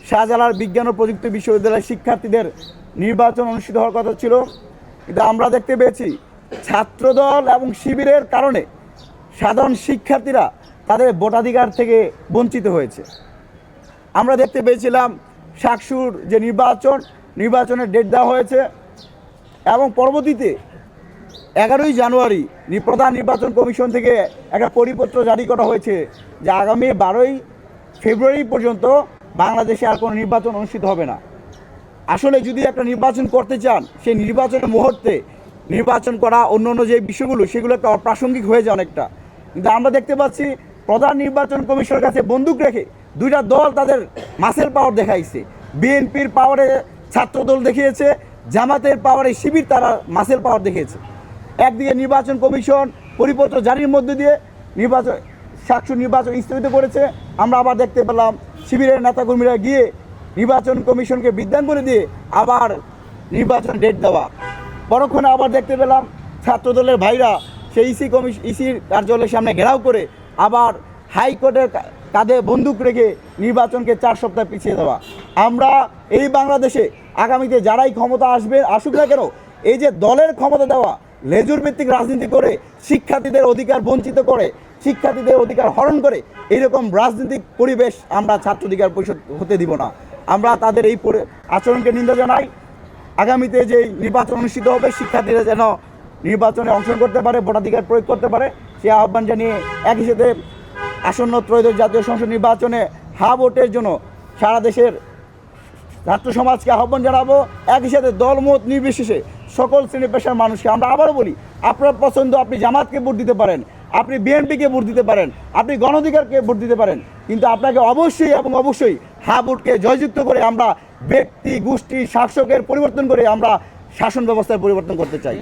শাহজালাল বিজ্ঞান ও প্রযুক্তি বিশ্ববিদ্যালয়ের শিক্ষার্থীদের নির্বাচন অনুষ্ঠিত হওয়ার কথা ছিল, কিন্তু আমরা দেখতে পেয়েছি ছাত্রদল এবং শিবিরের কারণে সাধারণ শিক্ষার্থীরা তাদের ভোটাধিকার থেকে বঞ্চিত হয়েছে। আমরা দেখতে পেয়েছিলাম শাকসুর যে নির্বাচনের ডেট দেওয়া হয়েছে এবং পরবর্তীতে 11ই জানুয়ারি প্রধান নির্বাচন কমিশন থেকে একটা পরিপত্র জারি করা হয়েছে যে আগামী 12ই ফেব্রুয়ারি পর্যন্ত বাংলাদেশে আর কোনো নির্বাচন অনুষ্ঠিত হবে না। আসলে যদি একটা নির্বাচন করতে চান, সেই নির্বাচনের মুহূর্তে নির্বাচন করা অন্য যে বিষয়গুলো সেগুলো একটা অপ্রাসঙ্গিক হয়ে যায় অনেকটা। কিন্তু আমরা দেখতে পাচ্ছি প্রধান নির্বাচন কমিশনের কাছে বন্দুক রেখে দুইটা দল তাদের মাসেল পাওয়ার দেখাইছে। বিএনপির পাওয়ারে ছাত্রদল দেখিয়েছে, জামাতের পাওয়ারে শিবির তারা মাসেল পাওয়ার দেখিয়েছে। একদিকে নির্বাচন কমিশন পরিপত্র জারির মধ্যে দিয়ে শাকসুর নির্বাচন স্থগিত করেছে। আমরা আবার দেখতে পেলাম শিবিরের নেতাকর্মীরা গিয়ে নির্বাচন কমিশনকে বিদ্যান করে দিয়ে আবার নির্বাচন ডেট দেওয়া। পরক্ষণে আবার দেখতে পেলাম ছাত্রদলের ভাইরা সেই ইসির কার্যালয়ের সামনে ঘেরাও করে আবার হাইকোর্টের কাঁধে বন্দুক রেখে নির্বাচনকে 4 সপ্তাহ পিছিয়ে দেওয়া। আমরা এই বাংলাদেশে আগামীতে যারাই ক্ষমতা আসুক না কেন, এই যে দলের ক্ষমতা দেওয়া, লেজুর ভিত্তিক রাজনীতি করে শিক্ষার্থীদের অধিকার বঞ্চিত করে, শিক্ষার্থীদের অধিকার হরণ করে, এইরকম রাজনৈতিক পরিবেশ আমরা ছাত্র অধিকার পরিষদ হতে দিব না। আমরা তাদের এই আচরণকে নিন্দা জানাই। আগামীতে যে নির্বাচন অনুষ্ঠিত হবে, শিক্ষার্থীরা যেন নির্বাচনে অংশগ্রহণ করতে পারে, ভোটাধিকার প্রয়োগ করতে পারে, সে আহ্বান জানিয়ে একই সাথে আসন্ন ত্রয়োদশ জাতীয় সংসদ নির্বাচনে হা ভোটের জন্য সারা দেশের ছাত্র সমাজকে আহ্বান জানাবো। একই সাথে দলমত নির্বিশেষে সকল শ্রেণী পেশার মানুষকে আমরা আবারও বলি, আপনার পছন্দ, আপনি জামাতকে ভোট দিতে পারেন, আপনি বিএনপিকে ভোট দিতে পারেন, আপনি গণঅধিকারকে ভোট দিতে পারেন, কিন্তু আপনাকে অবশ্যই এবং অবশ্যই হা ভোটকে জয়যুক্ত করে আমরা ব্যক্তি গোষ্ঠী শাসকের পরিবর্তন করে আমরা শাসন ব্যবস্থার পরিবর্তন করতে চাই।